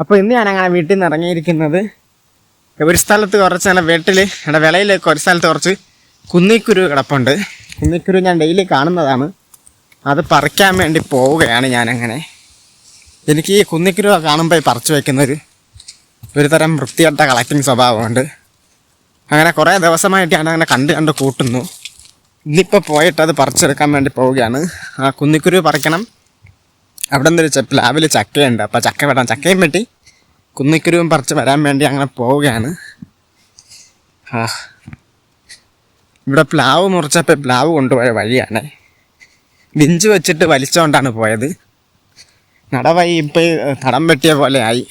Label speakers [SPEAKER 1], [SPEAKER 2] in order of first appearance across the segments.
[SPEAKER 1] അപ്പോൾ ഇന്ന് ഞാൻ അങ്ങനെ വീട്ടിൽ നിന്ന് ഇറങ്ങിയിരിക്കുന്നത് ഒരു സ്ഥലത്ത് കുറച്ച് അങ്ങനെ വീട്ടിൽ എൻ്റെ വിളയിലേക്ക് ഒരു സ്ഥലത്ത് കുറച്ച് കുന്നിക്കുരു കിടപ്പുണ്ട്. കുന്നിക്കുരു ഞാൻ ഡെയിലി കാണുന്നതാണ്. അത് പറിക്കാൻ വേണ്ടി പോവുകയാണ് ഞാനങ്ങനെ. എനിക്ക് ഈ കുന്നിക്കുരു കാണുമ്പോൾ പറിച്ചു വയ്ക്കുന്നൊരു തരം വൃത്തികെട്ട കളക്ടിങ് സ്വഭാവമുണ്ട്. അങ്ങനെ കുറേ ദിവസമായിട്ട് ഞാൻ അങ്ങനെ കണ്ട് കൂട്ടുന്നു. ഇന്നിപ്പോൾ പോയിട്ട് അത് പറിച്ചെടുക്കാൻ വേണ്ടി പോവുകയാണ്. ആ കുന്നിക്കുരു പറിക്കണം. അവിടെ നിന്നൊരു പ്ലാവിൽ ചക്കയുണ്ട്. അപ്പോൾ ചക്ക വെട്ടാം. ചക്കയും വെട്ടി കുന്നിക്കുരുവും പറിച്ച് വരാൻ വേണ്ടി അങ്ങനെ പോവുകയാണ്. ഇവിടെ പ്ലാവ് മുറിച്ചപ്പോൾ പ്ലാവ് കൊണ്ടുപോയ വഴിയാണ്. ബിഞ്ച് വെച്ചിട്ട് വലിച്ചുകൊണ്ടാണ് പോയത്. നടവഴി ഇപ്പോൾ തടം വെട്ടിയ പോലെ ആയി.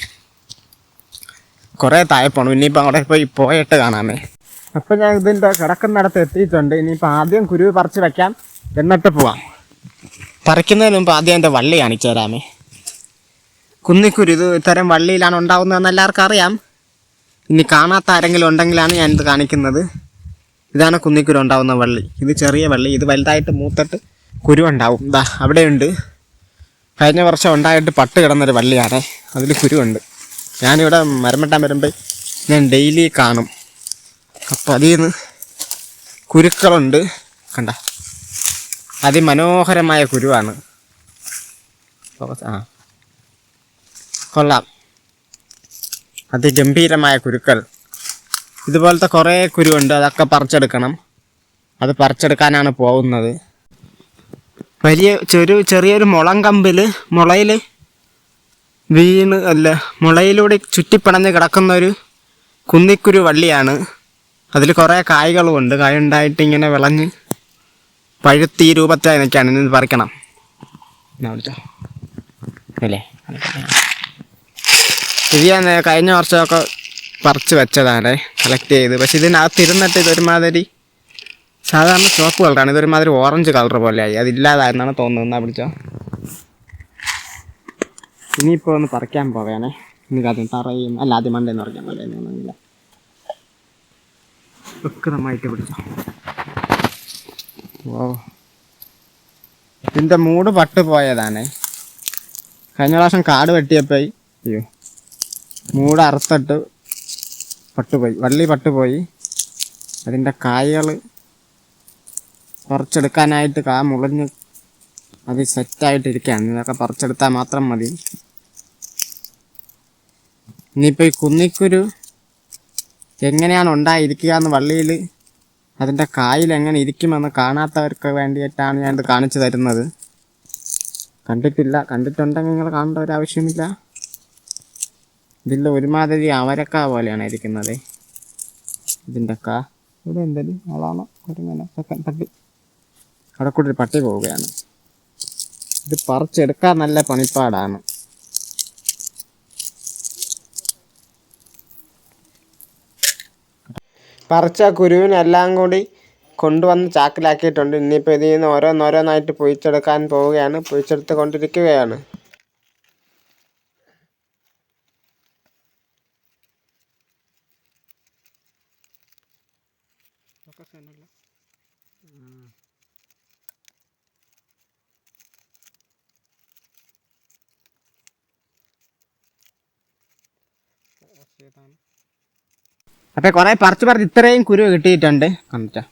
[SPEAKER 1] കുറേ താഴെപ്പോണം. ഇനിയിപ്പോൾ അവിടെ പോയിട്ട് കാണാമേ. അപ്പോൾ ഞാൻ ഇതിൻ്റെ കിടക്കുന്നിടത്ത് എത്തിയിട്ടുണ്ട്. ഇനിയിപ്പോൾ ആദ്യം കുരു പറിച്ച് വയ്ക്കാം, എന്നിട്ട് പോവാം. പറിക്കുന്നതിന് മുമ്പ് ആദ്യം എൻ്റെ വള്ളി കാണിച്ചു തരാമേ. കുന്നിക്കുരു ഇത് ഇത്തരം വള്ളിയിലാണ് ഉണ്ടാകുന്നതെന്ന് എല്ലാവർക്കും അറിയാം. ഇനി കാണാത്ത ആരെങ്കിലും ഉണ്ടെങ്കിലാണ് ഞാനിത് കാണിക്കുന്നത്. ഇതാണ് കുന്നിക്കുരു ഉണ്ടാകുന്ന വള്ളി. ഇത് ചെറിയ വള്ളി. ഇത് വലുതായിട്ട് മൂത്തിട്ട് കുരു ഉണ്ടാവും. ഇതാ അവിടെയുണ്ട്. കഴിഞ്ഞ വർഷം ഉണ്ടായിട്ട് പട്ട് കിടന്നൊരു വള്ളിയാണ്. അതിൽ കുരുവുണ്ട്. ഞാനിവിടെ മരം വെട്ടാൻ വരുമ്പോൾ ഞാൻ ഡെയിലി കാണും. അപ്പോൾ അതിൽ നിന്ന് കുരുക്കളുണ്ട്. കണ്ട, അതിമനോഹരമായ കുരുവാണ്. കൊള്ളാം. അതിഗംഭീരമായ കുരുക്കൾ. ഇതുപോലത്തെ കുറേ കുരുവുണ്ട്. അതൊക്കെ പറിച്ചെടുക്കണം. അത് പറിച്ചെടുക്കാനാണ് പോകുന്നത്. ചെറിയൊരു മുളം കമ്പിൽ മുളയിൽ മുളയിലൂടെ ചുറ്റിപ്പണഞ്ഞ് കിടക്കുന്നൊരു കുന്നിക്കുരു വള്ളിയാണ്. അതിൽ കുറേ കായ്കളുമുണ്ട്. കായുണ്ടായിട്ട് ഇങ്ങനെ വിളഞ്ഞ് പഴുത്തി രൂപത്തിലായി നിൽക്കുകയാണ്. ഇത് പറിക്കണം. അല്ലേ, ഇത് ഞാൻ കഴിഞ്ഞ വർഷമൊക്കെ പറിച്ച് വെച്ചതാണ്, കളക്ട് ചെയ്ത്. പക്ഷെ ഇതിനകത്തിരുന്നിട്ട് ഇതൊരുമാതിരി സാധാരണ ചുവപ്പ് കളറാണ്. ഇതൊരുമാതിരി ഓറഞ്ച് കളർ പോലെയായി. അതില്ലാതായെന്നാണ് തോന്നുന്നത്. പിടിച്ചോ. ഇനിയിപ്പോൾ ഒന്ന് പറിക്കാൻ പോവേണേ. എനിക്കത് തറയും അല്ല ആദ്യം മണ്ടേന്ന് പറിക്കാൻ മണ്ടേന്നില്ല. വ്യക്തമായിട്ട് പിടിച്ചോ. ഓ, ഇതിൻ്റെ മൂട് പട്ട് പോയതാണ്. കഴിഞ്ഞ പ്രാവശ്യം കാട് വെട്ടിയപ്പോൾ അയ്യോ മൂട് അറുത്തിട്ട് പട്ടുപോയി, വള്ളി പട്ടുപോയി. അതിൻ്റെ കായകൾ പറിച്ചെടുക്കാനായിട്ട് കാ മുളഞ്ഞ് അത് സെറ്റായിട്ടിരിക്കുകയാണ്. ഇതൊക്കെ പറിച്ചെടുത്താൽ മാത്രം മതി. ഇനിയിപ്പോൾ ഈ കുന്നിക്കുരു എങ്ങനെയാണ് ഉണ്ടായിരിക്കുക എന്ന് വള്ളിയിൽ അതിൻ്റെ കായിൽ എങ്ങനെ ഇരിക്കുമെന്ന് കാണാത്തവർക്ക് വേണ്ടിയിട്ടാണ് ഞാനിത് കാണിച്ചു തരുന്നത്. കണ്ടിട്ടുണ്ടെങ്കിൽ നിങ്ങൾ കാണേണ്ട ഒരാവശ്യമില്ല. ഇതിൽ ഒരുമാതിരി അമരക്ക പോലെയാണ് ഇരിക്കുന്നത്. ഇതിൻ്റെ കാ ഇവിടെ എന്തെങ്കിലും ആളാണോ കുരുങ്ങനെ പട്ടി, അവിടെ കൂടി ഒരു പട്ടി പോവുകയാണ്. ഇത് പറിച്ചെടുക്കാൻ നല്ല പണിപ്പാടാണ്. പറിച്ച കുരുവിനെല്ലാം കൂടി കൊണ്ടുവന്ന് ചാക്കിലാക്കിയിട്ടുണ്ട്. ഇനിയിപ്പോൾ ഇതിൽ നിന്ന് ഓരോന്നോരോന്നായിട്ട് പൊയിച്ചെടുക്കാൻ പോവുകയാണ്. പൊയിച്ചെടുത്ത് കൊണ്ടിരിക്കുകയാണ്. അപ്പോൾ കുറേ പറിച്ച് ഇത്രയും കുരു കിട്ടിയിട്ടുണ്ട്. കണ്ടിട്ടോ,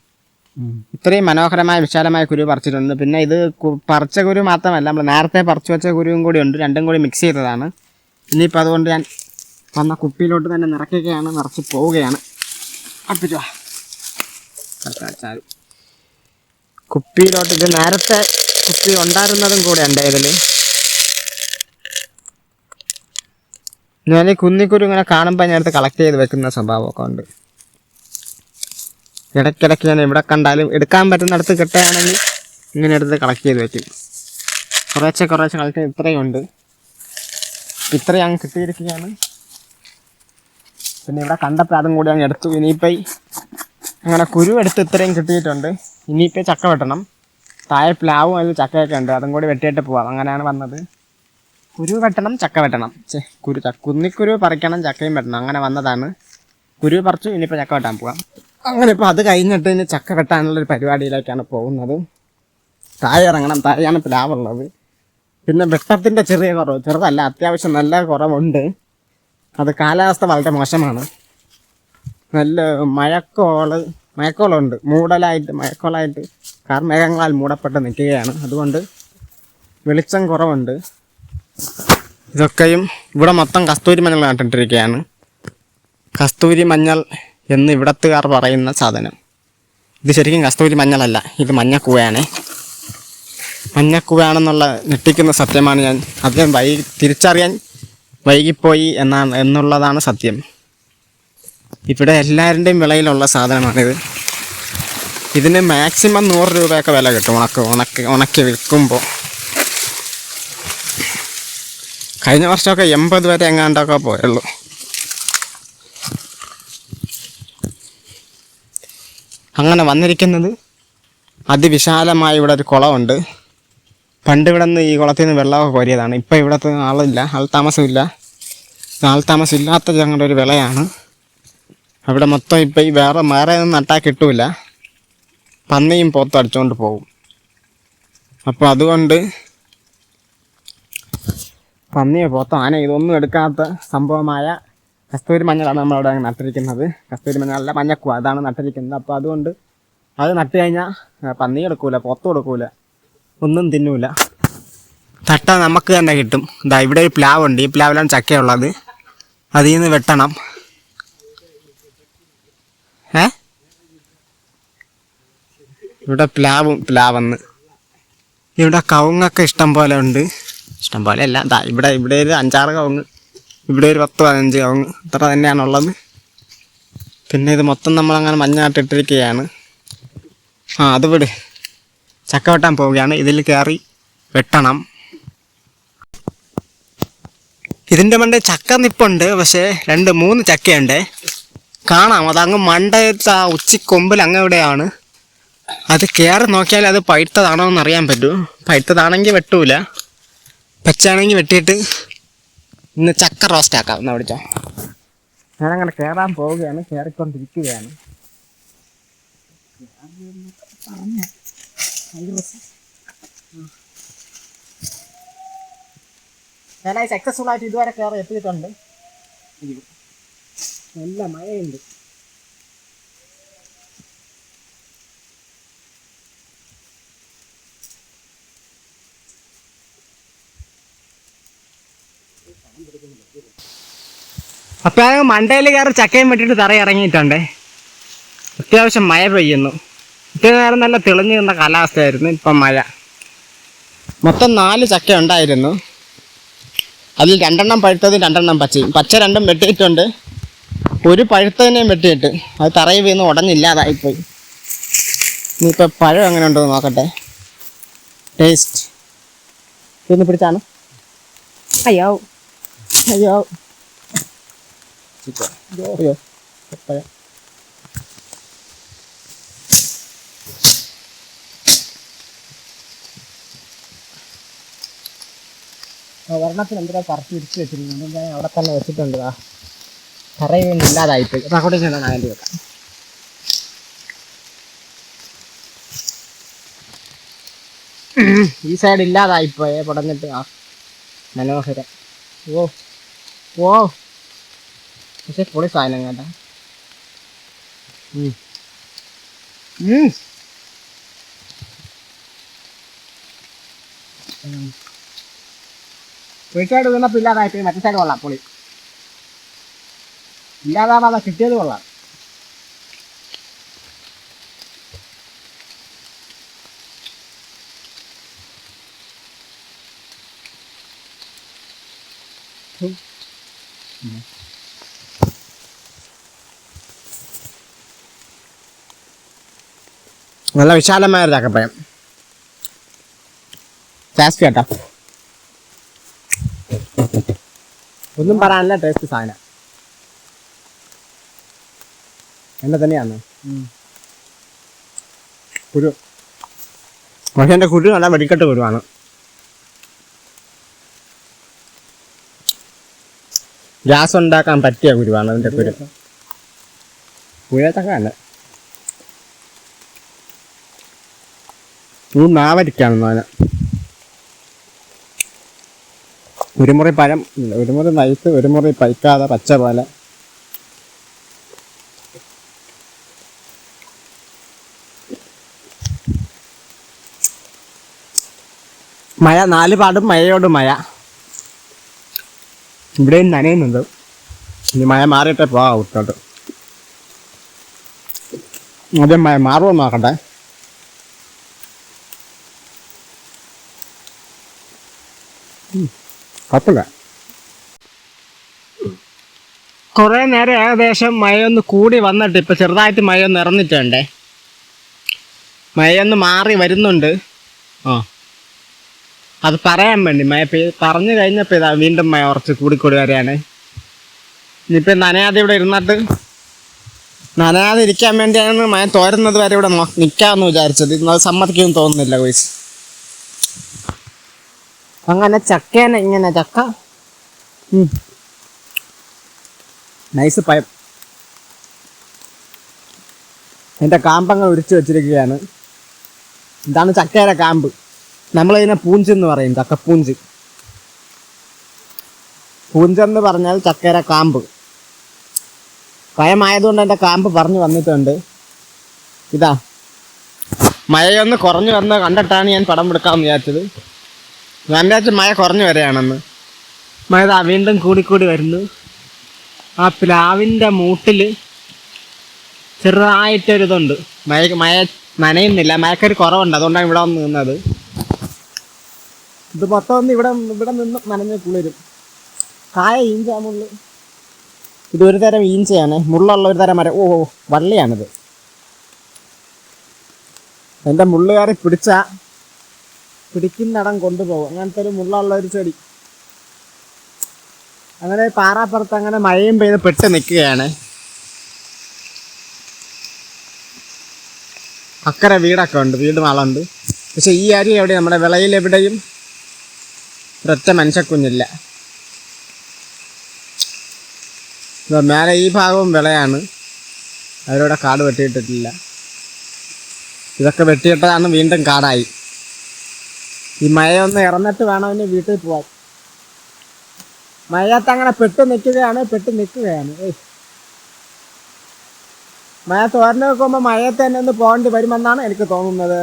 [SPEAKER 1] ഇത്രയും മനോഹരമായ വിശാലമായ കുരു പറിച്ചിട്ടുണ്ട്. പിന്നെ ഇത് പറിച്ച കുരു മാത്രമല്ല, നമ്മൾ നേരത്തെ പറിച്ചു വെച്ച കുരുവും കൂടി ഉണ്ട്. രണ്ടും കൂടി മിക്സ് ചെയ്തതാണ്. ഇനിയിപ്പോൾ അതുകൊണ്ട് ഞാൻ വന്ന കുപ്പിയിലോട്ട് തന്നെ നിറയ്ക്കുകയാണ്. നിറച്ച് പോവുകയാണ്. അപ്പിച്ചോ കുപ്പിയിലോട്ട്. ഇത് നേരത്തെ കുപ്പി ഉണ്ടായിരുന്നതും കൂടെ ഉണ്ട് ഇതിൽ. ഞാൻ ഈ കുന്നിക്കുരു ഇങ്ങനെ കാണുമ്പോൾ ഞാനടുത്ത് കളക്ട് ചെയ്ത് വെക്കുന്ന സ്വഭാവമൊക്കെ ഉണ്ട്. ഇടയ്ക്കിടയ്ക്ക് ഞാൻ എവിടെ കണ്ടാലും എടുക്കാൻ പറ്റുന്നിടത്ത് കിട്ടുകയാണെങ്കിൽ ഇങ്ങനെ എടുത്ത് കളക്ട് ചെയ്ത് വെക്കും. കുറേശ്ശെ കളക്ട് ചെയ്ത് ഇത്രയും ഉണ്ട്. ഇത്രയും അങ്ങ് കിട്ടിയിരിക്കുകയാണ്. പിന്നെ ഇവിടെ കണ്ടപ്പോൾ അതും കൂടി അങ്ങ് എടുത്തു. ഇനിയിപ്പോൾ അങ്ങനെ കുരു എടുത്ത് ഇത്രയും കിട്ടിയിട്ടുണ്ട്. ഇനിയിപ്പോൾ ചക്ക വെട്ടണം. താഴെ പ്ലാവും അതിൽ ചക്കയൊക്കെ ഉണ്ട്. അതും കൂടി വെട്ടിയിട്ട് പോവാം. അങ്ങനെയാണ് വന്നത്. കുരു വെട്ടണം, ചക്ക വെട്ടണം. കുന്നിക്കുരു പറിക്കണം, ചക്കയും വെട്ടണം. അങ്ങനെ വന്നതാണ്. കുരു പറിച്ചു. ഇനിയിപ്പോൾ ചക്ക വെട്ടാൻ പോവാം. അങ്ങനെ ഇപ്പോൾ അത് കഴിഞ്ഞിട്ട് ഇനി ചക്ക വെട്ടാനുള്ളൊരു പരിപാടിയിലേക്കാണ് പോകുന്നത്. താഴെ ഇറങ്ങണം. താഴെയാണ് പ്ലാവുള്ളത്. പിന്നെ വെട്ടത്തിൻ്റെ ചെറിയ കുറവ്, ചെറുതല്ല, അത്യാവശ്യം നല്ല കുറവുണ്ട്. അത് കാലാവസ്ഥ വളരെ മോശമാണ്. നല്ല മഴക്കോളുണ്ട്, മഴക്കോളായിട്ട് കാർമേഘങ്ങളാൽ മൂടപ്പെട്ട് നിൽക്കുകയാണ്. അതുകൊണ്ട് വെളിച്ചം കുറവുണ്ട്. ഇതൊക്കെയും ഇവിടെ മൊത്തം കസ്തൂരി മഞ്ഞൾ നട്ടിട്ടിരിക്കുകയാണ്. കസ്തൂരി മഞ്ഞൾ എന്ന് ഇവിടത്തുകാർ പറയുന്ന സാധനം. ഇത് ശരിക്കും കസ്തൂരി മഞ്ഞളല്ല, ഇത് മഞ്ഞക്കൂവയാണ്. മഞ്ഞക്കൂവയാണെന്നുള്ള ഞെട്ടിക്കുന്ന സത്യമാണ് ഞാൻ തിരിച്ചറിയാൻ വൈകിപ്പോയി എന്നുള്ളതാണ് സത്യം. ഇവിടെ എല്ലാവരുടെയും വിളയിലുള്ള സാധനമാണിത്. ഇതിന് മാക്സിമം 100 രൂപയൊക്കെ വില കിട്ടും ഉണക്കി വിൽക്കുമ്പോൾ. കഴിഞ്ഞ വർഷമൊക്കെ 80 വരെ എങ്ങാണ്ടൊക്കെ പോയുള്ളൂ. അങ്ങനെ വന്നിരിക്കുന്നത് അതിവിശാലമായ ഇവിടെ ഒരു കുളമുണ്ട്. പണ്ട് ഇവിടെ നിന്ന് ഈ കുളത്തിൽ നിന്ന് വെള്ളമൊക്കെ കോരിയതാണ്. ഇപ്പം ഇവിടുത്തെ ആൾ താമസമില്ലാത്ത ഞങ്ങളുടെ ഒരു വിളയാണ്. അവിടെ മൊത്തം ഇപ്പം ഈ വേറെ ഒന്നും നട്ടാൽ കിട്ടൂല. പന്നിയും പോത്തും അടിച്ചുകൊണ്ട് പോകും. അപ്പോൾ അതുകൊണ്ട് പന്നിയോ പോത്തോ ആന ഇതൊന്നും എടുക്കാത്ത സംഭവമായ കസ്തൂരി മഞ്ഞളാണ് നമ്മളവിടെ നട്ടിരിക്കുന്നത്. കസ്തൂരി മഞ്ഞളല്ല, മഞ്ഞക്കുവ, അതാണ് നട്ടിരിക്കുന്നത്. അപ്പോൾ അതുകൊണ്ട് അത് നട്ട് കഴിഞ്ഞാൽ പന്നി എടുക്കൂല, പോത്തും എടുക്കൂല, ഒന്നും തിന്നൂല. തട്ട നമുക്ക് തന്നെ കിട്ടും. ഇവിടെ ഒരു പ്ലാവുണ്ട്. ഈ പ്ലാവിലാണ് ചക്കയുള്ളത്. അതിൽ നിന്ന് വെട്ടണം. ഇവിടെ പ്ലാവെന്ന്. ഇവിടെ കവുങ്ങൊക്കെ ഇഷ്ടം പോലെ ഉണ്ട്. ഇഷ്ടം പോലെ അല്ല, ഇവിടെ ഒരു 5-6 കവുങ്ങ്, ഇവിടെ ഒരു 10-15 കവുങ്ങ്, ഇത്ര തന്നെയാണുള്ളത്. പിന്നെ ഇത് മൊത്തം നമ്മളങ്ങനെ മഞ്ഞാട്ടിട്ടിരിക്കുകയാണ്. അത് വിട്, ചക്ക വെട്ടാൻ പോവുകയാണ്. ഇതിൽ കയറി വെട്ടണം. ഇതിൻ്റെ മണ്ടേ ചക്ക നിപ്പുണ്ട്, പക്ഷേ 2-3 ചക്കയുണ്ട് കാണാം. അതങ്ങ് മണ്ടയത്ത് ആ ഉച്ചിക്കൊമ്പിൽ അങ്ങ് എവിടെയാണ്. അത് കയറി നോക്കിയാൽ അത് പഴുത്തതാണോ എന്ന് അറിയാൻ പറ്റൂ. പഴുത്തതാണെങ്കിൽ വെട്ടൂല, പച്ചയാണെങ്കിൽ വെട്ടിയിട്ട് ഇന്ന് ചക്ക റോസ്റ്റ് ആക്കാം. എന്നാ വിളിച്ചോ. ഞാനങ്ങനെ കയറാൻ പോവുകയാണ്, കയറിക്കൊണ്ടിരിക്കുകയാണ്. ഞാൻ സക്സസ്ഫുൾ ആയിട്ട് ഇതുവരെ കയറി എത്തിയിട്ടുണ്ട്. നല്ല മഴയുണ്ട്. അപ്പം മണ്ടയിൽ കയറി ചക്കയും വെട്ടിയിട്ട് തറ ഇറങ്ങിയിട്ടുണ്ടേ. അത്യാവശ്യം മഴ പെയ്യുന്നു. ഇത്ര നേരം നല്ല തെളിഞ്ഞു നിന്ന കാലാവസ്ഥയായിരുന്നു. ഇപ്പം മഴ. മൊത്തം 4 ചക്ക ഉണ്ടായിരുന്നു. അതിൽ 2 പഴുത്തതും 2 പച്ചയും. പച്ച 2 വെട്ടിയിട്ടുണ്ട്. ഒരു പഴുത്തതിനെയും വെട്ടിയിട്ട് അത് തറയിൽ വീണ് ഉടഞ്ഞില്ലാതായിപ്പോയി. ഇനിയിപ്പോൾ പഴം എങ്ങനെ ഉണ്ടെന്ന് നോക്കട്ടെ. ടേസ്റ്റ് ഇതൊന്ന് പിടിച്ചാണ്. അയ്യോ ഒരെണ്ണത്തിന് എന്തിനാ പറത്തി ഇടിച്ച് വെച്ചിരിക്കുന്നത്. ഞാൻ അവിടെ തന്നെ വെച്ചിട്ടുണ്ട്. തറയിൽ വീണ് ഇല്ലാതായിപ്പോയി. അങ്ങോട്ടേക്ക് ഞാൻ വേണ്ടി വെക്കാം. ഈ സൈഡ് ഇല്ലാതായിപ്പോയേ പൊടഞ്ഞിട്ട്. മനോഹരം. ഓ പക്ഷെ പൊളി സാധനം കേട്ടാ. ഒരു സൈഡ് വീണപ്പോൾ ഇല്ലാതായിപ്പോയി, മറ്റേ സൈഡ് കൊള്ളാം. പൊളി. ഇല്ലാതാവാതെ കിട്ടിയത് കൊള്ളാം. നല്ല വിശാലമായ ഒരു ചക്കപ്പഴം. ടേസ്റ്റ് കേട്ടോ, ഒന്നും പറയാനില്ല. ടേസ്റ്റ് സാധനം എന്നെ തന്നെയാണ്. കുരു, പക്ഷെ എൻ്റെ കുരു നല്ല വെടിക്കെട്ട് കുരുവാണ്. ഗ്യാസ് ഉണ്ടാക്കാൻ പറ്റിയ കുരുവാണ് അതിൻ്റെ കുരു. കുഴച്ചക്ക അല്ല, നാവരിക്കാണെന്ന് അതിന്. ഒരു മുറി പഴം, ഒരു മുറി നൈസ്, ഒരു മുറി പൈക്കാതെ പച്ച പോലെ. മഴ, 4 പാടും മഴയോട് മഴ. ഇവിടെയും നനയുന്നുണ്ട്. ഇനി മഴ മാറിയിട്ടേ പോകാം വിട്ടോട്ട്. ആദ്യം മഴ മാറുമോ നോക്കട്ടെ. കുഴപ്പമില്ല. കുറേ നേരം ഏകദേശം മഴയൊന്ന് കൂടി വന്നിട്ട് ഇപ്പം ചെറുതായിട്ട് മഴയൊന്ന് ഇറന്നിട്ടുണ്ടേ. മഴയൊന്ന് മാറി വരുന്നുണ്ട്. അത് പറയാൻ വേണ്ടി മഴ പറഞ്ഞു കഴിഞ്ഞപ്പോൾ ഇതാ വീണ്ടും മഴ കുറച്ച് കൂടിക്കൂടി വരെയാണ്. ഇനിയിപ്പോൾ നനയാതെ ഇവിടെ ഇരുന്നിട്ട്, നനയാതെ ഇരിക്കാൻ വേണ്ടിയാണ് മഴ തോരുന്നത് വരെ ഇവിടെ നിൽക്കാമെന്ന് വിചാരിച്ചത്. അത് സമ്മതിക്കൊന്നും തോന്നുന്നില്ല കോയ്സ്. അങ്ങനെ ചക്കേനെ ഇങ്ങനെ ചക്ക നൈസ് പയം. എൻ്റെ കാമ്പങ്ങ് ഉരിച്ചു വെച്ചിരിക്കുകയാണ്. ഇതാണ് ചക്കയുടെ കാമ്പ്. നമ്മളിതിനെ പൂഞ്ചെന്ന് പറയും, ചക്കപ്പൂഞ്ച്. പൂഞ്ചെന്ന് പറഞ്ഞാൽ ചക്കയുടെ കാമ്പ്. പയമായതുകൊണ്ട് എൻ്റെ കാമ്പ് പറഞ്ഞു വന്നിട്ടുണ്ട്. ഇതാ മഴയൊന്ന് കുറഞ്ഞു വന്ന് കണ്ടിട്ടാണ് ഞാൻ പടം എടുക്കാമെന്ന് വിചാരിച്ചത്. ഞാൻ വിചാരിച്ചു മഴ കുറഞ്ഞു വരെയാണെന്ന്. മഴ ഇതാ വീണ്ടും കൂടിക്കൂടി വരുന്നു. ആ പ്ലാവിൻ്റെ മൂട്ടിൽ ചെറുതായിട്ടൊരിതുണ്ട്. മഴ നനയുന്നില്ല, മഴക്കൊരു കുറവുണ്ട്. അതുകൊണ്ടാണ് ഇവിടെ വന്ന് നിന്നത്. ഇത് മൊത്തം ഒന്ന് ഇവിടെ നിന്ന് നനഞ്ഞ് കുളിരും. കായ ഈഞ്ച മുള്ള്. ഇതൊരു തരം ഈഞ്ചയാണ്, മുള്ളുള്ള ഒരു തരം മരം. വള്ളിയാണിത്. എൻ്റെ മുള്ളുകാരി പിടിക്കുന്നിടം കൊണ്ടുപോകും. അങ്ങനത്തെ ഒരു മുള്ളുള്ള ഒരു ചെടി. അങ്ങനെ പാറാപ്പുറത്ത് അങ്ങനെ മഴയും പെയ്ത് പെട്ട് നിൽക്കുകയാണ്. അക്കരെ വീടൊക്കെ ഉണ്ട്, വീട് മാളുണ്ട്. പക്ഷെ ഈ അരി എവിടെ, നമ്മുടെ വിളയിൽ എവിടെയും ഒരൊറ്റ മനുഷ്യക്കുഞ്ഞില്ല. മേലെ ഈ ഭാഗവും വിളയാണ്. അവരിവിടെ കാട് വെട്ടിയിട്ടിട്ടില്ല. ഇതൊക്കെ വെട്ടിയിട്ടതാണ് വീണ്ടും കാടായി. ഈ മഴയൊന്ന് ഇറന്നിട്ട് വേണം ഇനി വീട്ടിൽ പോവാൻ. മഴയത്ത് അങ്ങനെ പെട്ട് നിൽക്കുകയാണ്. മഴ തോർന്ന് വെക്കുമ്പോൾ മഴയത്ത് തന്നെ ഒന്ന് പോകേണ്ടി വരുമെന്നാണ് എനിക്ക് തോന്നുന്നത്.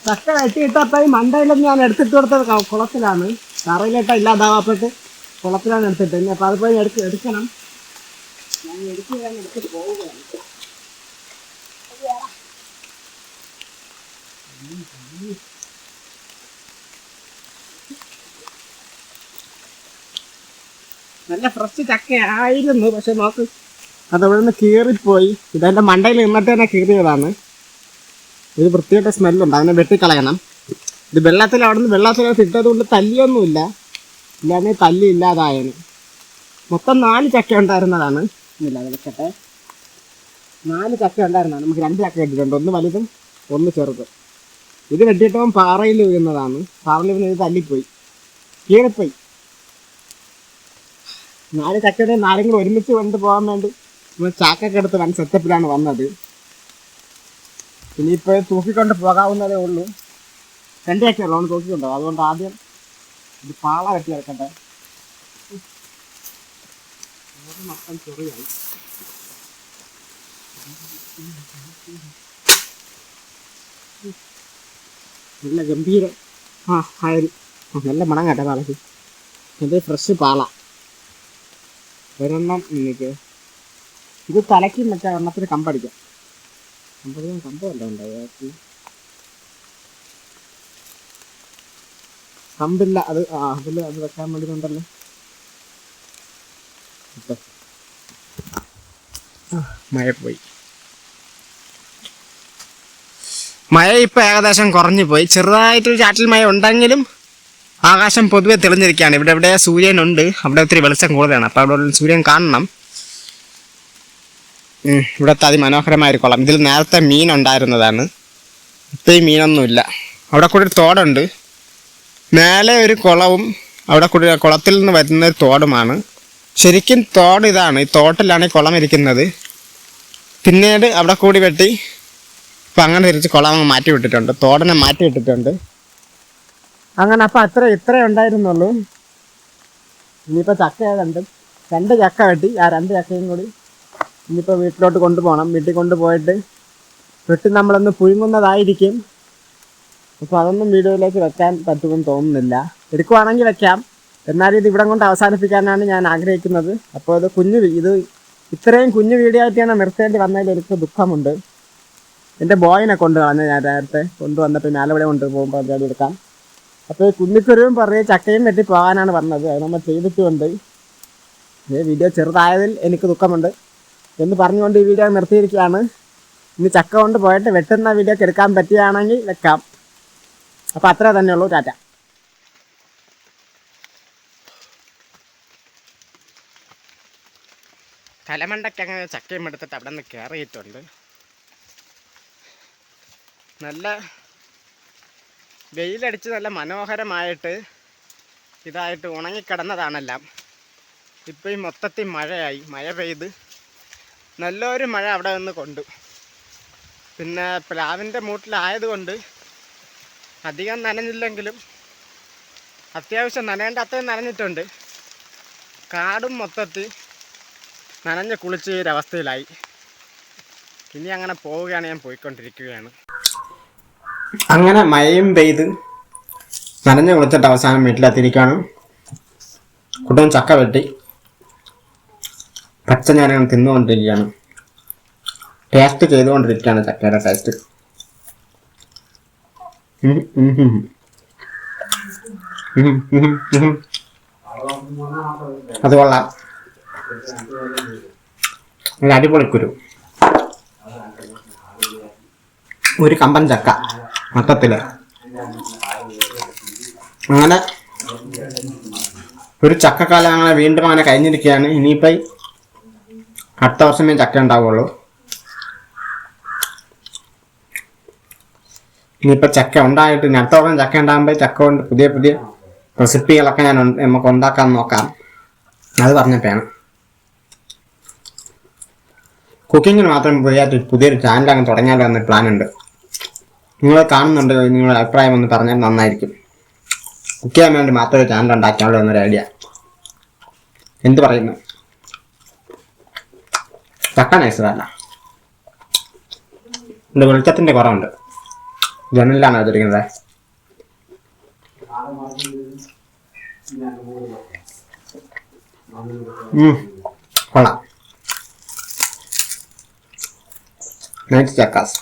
[SPEAKER 1] ചക്ക വെട്ടിയിട്ടപ്പോൾ ഈ മണ്ടയിലൊന്നും ഞാൻ എടുത്തിട്ട് കൊടുത്തത് കുളത്തിലാണ്. തറയിലിട്ട ഇല്ലാതാവാപ്പെട്ട് കുളത്തിലാണ് എടുത്തിട്ട്. ഇനി അപ്പോൾ അത് പോയി എടുക്കണം. ഞാൻ എടുത്തിട്ട് പോവുകയാണ്. നല്ല ഫ്രഷ് ചക്കയായിരുന്നു. പക്ഷെ നോക്ക്, അതവിടെ നിന്ന് കീറിപ്പോയി. ഇതെൻ്റെ മണ്ടയിൽ നിന്നിട്ട് തന്നെ കീറിയതാണ്. ഇത് വൃത്തിയായിട്ട് സ്മെല്ലുണ്ട്, അതിനെ വെട്ടിക്കളയണം. ഇത് വെള്ളത്തിനകത്ത് ഇട്ടതുകൊണ്ട് തല്ലിയൊന്നുമില്ല. ഇല്ലാതെ തല്ലി ഇല്ലാതായന്. മൊത്തം 4 ചക്ക ഉണ്ടായിരുന്നതാണ്. ഇല്ല വെക്കട്ടെ. 4 ചക്ക ഉണ്ടായിരുന്നതാണ്. നമുക്ക് 2 ചക്ക ഇട്ടിട്ടുണ്ട്, ഒന്ന് വലുതും ഒന്ന് ചെറുതും. ഇത് വെട്ടിയിട്ടവൻ പാറയിൽ വീഴുന്നതാണ്. പാറയിൽ വീണ് ഇത് തല്ലിപ്പോയി, കീറിപ്പോയി. 4 ചക്കയുടെ 4 കൂടെ ഒരുമിച്ച് കൊണ്ടുപോകാൻ വേണ്ടി നമ്മൾ ചാക്കൊക്കെ എടുത്ത് വൻ സെറ്റപ്പിലാണ് വന്നത്. ഇനിയിപ്പോൾ തൂക്കിക്കൊണ്ട് പോകാവുന്നതേ ഉള്ളൂ. 2 ചക്കയുള്ളൂ തൂക്കിക്കൊണ്ടോ. അതുകൊണ്ട് ആദ്യം ഇത് പാള വെട്ടി എടുക്കട്ടെ. മൊത്തം ചെറിയായി. നല്ല ഗംഭീരം. നല്ല മണം കേട്ടെ പാളക്ക്. ഇത് ഫ്രഷ് പാള. ഒരെണ്ണം എനിക്ക് ഇത് തലയ്ക്കും വെച്ചാൽ എണ്ണത്തിന് കമ്പടിക്കാം. കമ്പല്ല ഉണ്ടായി, കമ്പില്ല. അത് അത് വെക്കാൻ വേണ്ടി ഉണ്ടല്ലോ. മഴ പോയി. മഴ ഇപ്പം ഏകദേശം കുറഞ്ഞു പോയി. ചെറുതായിട്ടൊരു ചാറ്റൽ മഴ ഉണ്ടെങ്കിലും ആകാശം പൊതുവെ തെളിഞ്ഞിരിക്കുകയാണ്. ഇവിടെ സൂര്യനുണ്ട്, അവിടെ ഒത്തിരി വെളിച്ചം കൂടുതലാണ്. അപ്പോൾ അവിടെ സൂര്യൻ കാണണം. ഇവിടുത്തെ അതിമനോഹരമായൊരു കുളം. ഇതിൽ നേരത്തെ മീനുണ്ടായിരുന്നതാണ്. ഇപ്പം ഈ മീനൊന്നുമില്ല. അവിടെ കൂടി ഒരു തോടുണ്ട്. മേലെ ഒരു കുളവും അവിടെ കൂടി കുളത്തിൽ നിന്ന് വരുന്നൊരു തോടുമാണ്. ശരിക്കും തോട് ഇതാണ്. ഈ തോട്ടിലാണ് ഈ കുളം ഇരിക്കുന്നത്. പിന്നീട് അവിടെ കൂടി വെട്ടി ഇപ്പം അങ്ങനെ തിരിച്ച് കുളം അങ്ങ് മാറ്റി വിട്ടിട്ടുണ്ട്. തോടിനെ മാറ്റി വിട്ടിട്ടുണ്ട്. അങ്ങനെ അപ്പം ഇത്രേ ഉണ്ടായിരുന്നുള്ളൂ. ഇനിയിപ്പോൾ ചക്ക ഏതുണ്ട്, 2 ചക്ക വെട്ടി. ആ 2 ചക്കയും കൂടി ഇനിയിപ്പോൾ വീട്ടിലോട്ട് കൊണ്ടുപോകണം. വീട്ടിൽ കൊണ്ടുപോയിട്ട് വെട്ടി നമ്മളൊന്ന് പുഴുങ്ങുന്നതായിരിക്കും. അപ്പോൾ അതൊന്നും വീഡിയോയിലേക്ക് വെക്കാൻ പറ്റുമെന്ന് തോന്നുന്നില്ല. എടുക്കുവാണെങ്കിൽ വെക്കാം, എന്നാലും ഇത് ഇവിടെ കൊണ്ട് അവസാനിപ്പിക്കാനാണ് ഞാൻ ആഗ്രഹിക്കുന്നത്. അപ്പോൾ ഇത് ഇത്രയും കുഞ്ഞു വീഡിയോ ആയിട്ടാണ് നിർത്തേണ്ടി വന്നതിൽ എനിക്ക് ദുഃഖമുണ്ട്. എൻ്റെ ബോയിനെ കൊണ്ട് കളഞ്ഞ് ഞാൻ നേരത്തെ കൊണ്ടുവന്നപ്പോൾ മേലവിടെ കൊണ്ടുപോകുമ്പോൾ പരിപാടി എടുക്കാം. അപ്പോൾ കുന്നിക്കുരുവും പറഞ്ഞ് ചക്കയും വെട്ടി പോകാനാണ് പറഞ്ഞത്. അത് നമ്മൾ ചെയ്തിട്ടുമുണ്ട്. ഈ വീഡിയോ ചെറുതായതിൽ എനിക്ക് ദുഃഖമുണ്ട് എന്ന് പറഞ്ഞുകൊണ്ട് ഈ വീഡിയോ നിർത്തിയിരിക്കുകയാണ്. ഇനി ചക്ക കൊണ്ട് പോയിട്ട് വെട്ടുന്ന വീഡിയോ ഒക്കെ എടുക്കാൻ പറ്റുകയാണെങ്കിൽ വെക്കാം. അപ്പോൾ അത്ര തന്നെയുള്ളൂ. ടാറ്റ. തലമണ്ടയ്ക്കങ്ങനെ ചക്കയും എടുത്തിട്ട് അവിടെ നിന്ന് കയറിയിട്ടുണ്ട്. നല്ല വെയിലടിച്ച് നല്ല മനോഹരമായിട്ട് ഇതായിട്ട് ഉണങ്ങിക്കിടന്നതാണെല്ലാം. ഇപ്പം ഈ മൊത്തത്തിൽ മഴ പെയ്ത് നല്ലൊരു മഴ അവിടെ നിന്ന് കൊണ്ടു. പിന്നെ പ്ലാവിൻ്റെ മൂട്ടിലായതുകൊണ്ട് അധികം നനഞ്ഞില്ലെങ്കിലും അത്യാവശ്യം നനയേണ്ട അത്രയും നനഞ്ഞിട്ടുണ്ട്. കാടും മൊത്തത്തിൽ നനഞ്ഞ് കുളിച്ച് ഈ ഒരവസ്ഥയിലായി. ഇനി അങ്ങനെ പോവുകയാണ്, ഞാൻ പോയിക്കൊണ്ടിരിക്കുകയാണ്. അങ്ങനെ മഴയും പെയ്ത് നനഞ്ഞ് കുളിച്ചിട്ട് അവസാനം വീട്ടിലെത്തിയിരിക്കുകയാണ്. കുട്ടൻ ചക്ക വെട്ടി പച്ച ഞാനങ്ങനെ തിന്നുകൊണ്ടിരിക്കുകയാണ്. ടേസ്റ്റ് ചെയ്തുകൊണ്ടിരിക്കുകയാണ് ചക്കയുടെ ടേസ്റ്റ്. അത് കൊള്ളാം. ഒരു അടിപൊളിക്കുരു, ഒരു കമ്പൻ ചക്ക മൊത്തത്തില്. അങ്ങനെ ഒരു ചക്കക്കാലം അങ്ങനെ വീണ്ടും അങ്ങനെ കഴിഞ്ഞിരിക്കുകയാണ്. ഇനിയിപ്പോൾ അടുത്ത വർഷമേ ചക്ക ഉണ്ടാവുള്ളൂ. ഇനിയിപ്പോൾ ചക്ക ഉണ്ടായിട്ട് ഇനി അടുത്ത വർഷം ചക്ക ഉണ്ടാകുമ്പോൾ ചക്ക കൊണ്ട് പുതിയ പുതിയ റെസിപ്പികളൊക്കെ നമുക്ക് ഉണ്ടാക്കാൻ നോക്കാം. അത് പറഞ്ഞപ്പോഴാണ് കുക്കിങ്ങിന് മാത്രം പുതിയൊരു ചാനൽ അങ്ങ് തുടങ്ങിയാലോ എന്ന് പ്ലാനുണ്ട്. നിങ്ങൾ കാണുന്നുണ്ട്, നിങ്ങളുടെ അഭിപ്രായം ഒന്ന് പറഞ്ഞാൽ നന്നായിരിക്കും. കുക്ക് ചെയ്യാൻ വേണ്ടി മാത്രം ഒരു ചാനൽ ഉണ്ടാക്കാനുള്ള എന്നൊരു ഐഡിയ. എന്ത് പറയുന്നു? ചക്ക നൈസതല്ല, എൻ്റെ വെളിച്ചത്തിൻ്റെ കുറവുണ്ട്. ജനലിലാണ് വെച്ചിരിക്കുന്നത്. കൊള്ളാം. നൈറ്റ് ചക്കാസ്.